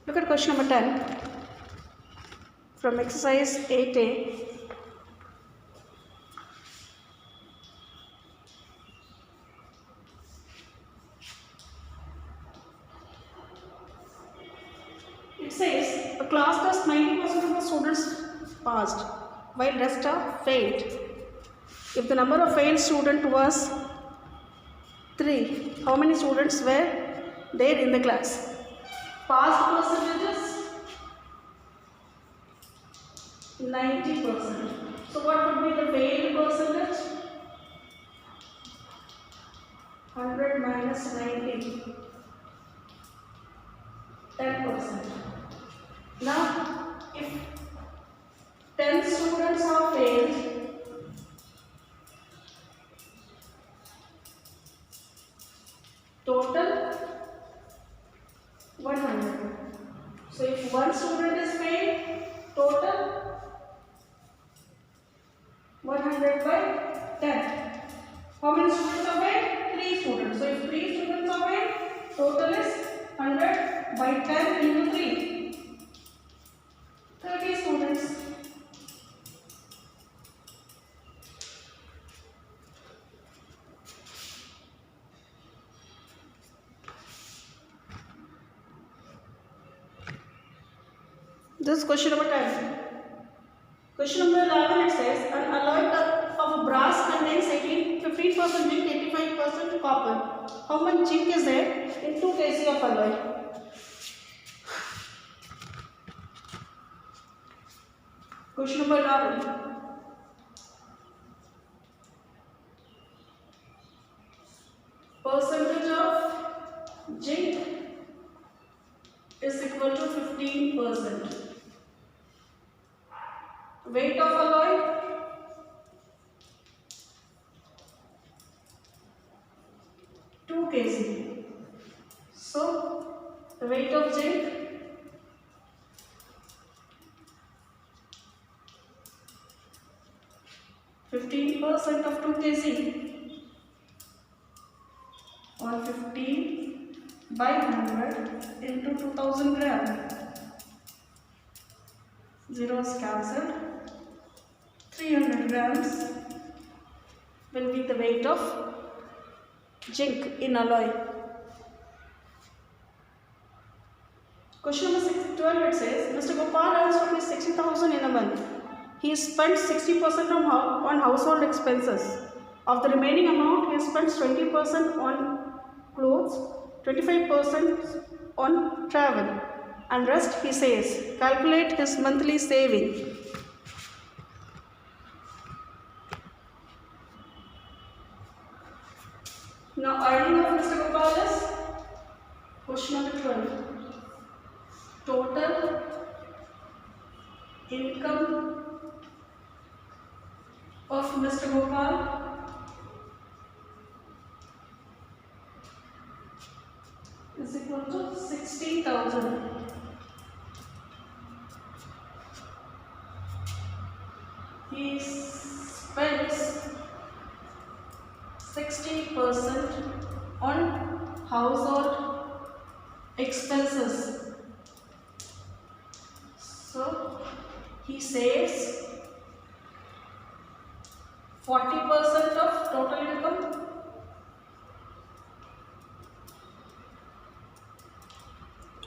Look at question number 10 from exercise 8A. It says a class test 90% of the students passed while rest are failed. If the number of failed students was 3, how many students were there in the class? Passed percentages 90%. So what would be the failed percentage? 100 minus 90, 10%. Now, if 10 students are failed, total 100. So if one student is failed, total 100 by 10. How many students are failed? 3 students. So if 3 students are failed, total is 100 by 10 into 3. 30 students. This is question number 10. Question number 11, it says an alloy of brass contains 15% zinc, 85% copper. How much zinc is there in 2 kg of alloy? Question number 11. Percentage of zinc is equal to 15%. Weight of alloy, 2 kg. So the weight of zinc (15% of 2 kg) or 15 by 100 into 2000 gram. Zeros cancelled. 300 grams will be the weight of zinc in alloy. Question number 12, it says Mr. Gopal earns rupees 60,000 in a month. He spends 60% on household expenses. Of the remaining amount, he spends 20% on clothes, 25% on travel, and rest he says calculate his monthly saving. Now earning of Mr. Gopal is question number 12. Total income of Mr. Gopal is equal to 60,000. He spends 60% on household expenses. So he saves 40% of total income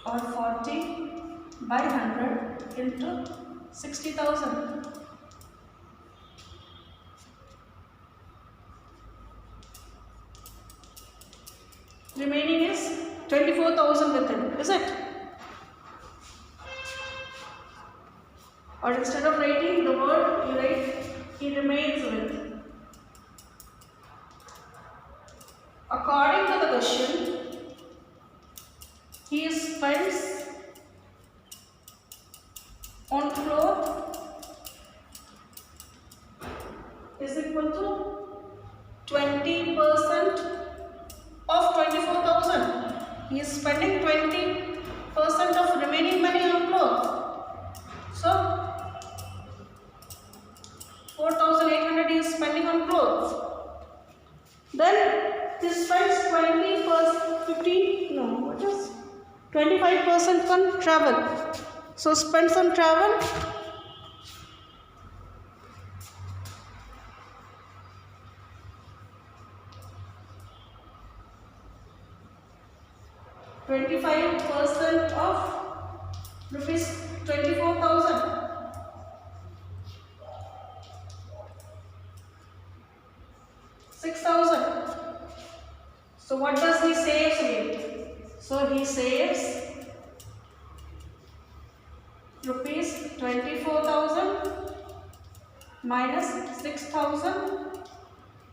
or 40 by 100 into 60,000. Remaining is 24,000 within, is it? Or instead of writing the word, you write he remains with. According to the question, he spends on clothes is equal to 20% of 24,000. He is spending 20% of remaining money on clothes. So 4,800 he is spending on clothes. Then he spends 20%, 15, no, what is 25% on travel. So spends on travel. %25 of rupees 24,000. $6,000. So what does he saves with? So he saves rupees 24,000 minus 6,000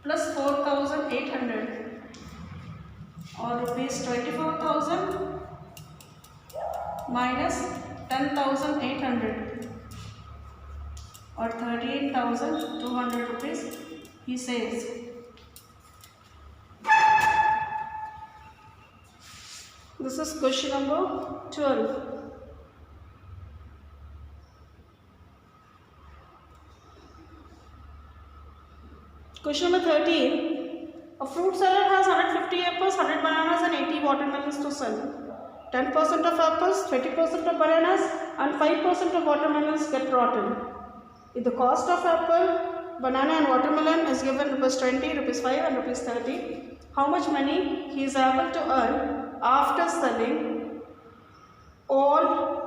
plus 4,800, or rupees 24,000 minus 10,800, or 13,200 rupees he saves. This is question number 12. Question number 13. A fruit seller has 150 apples, 100 bananas and 80 watermelons to sell. 10% of apples, 20% of bananas and 5% of watermelons get rotten. If the cost of apple, banana and watermelon is given rupees 20, rupees 5 and rupees 30, how much money he is able to earn after selling all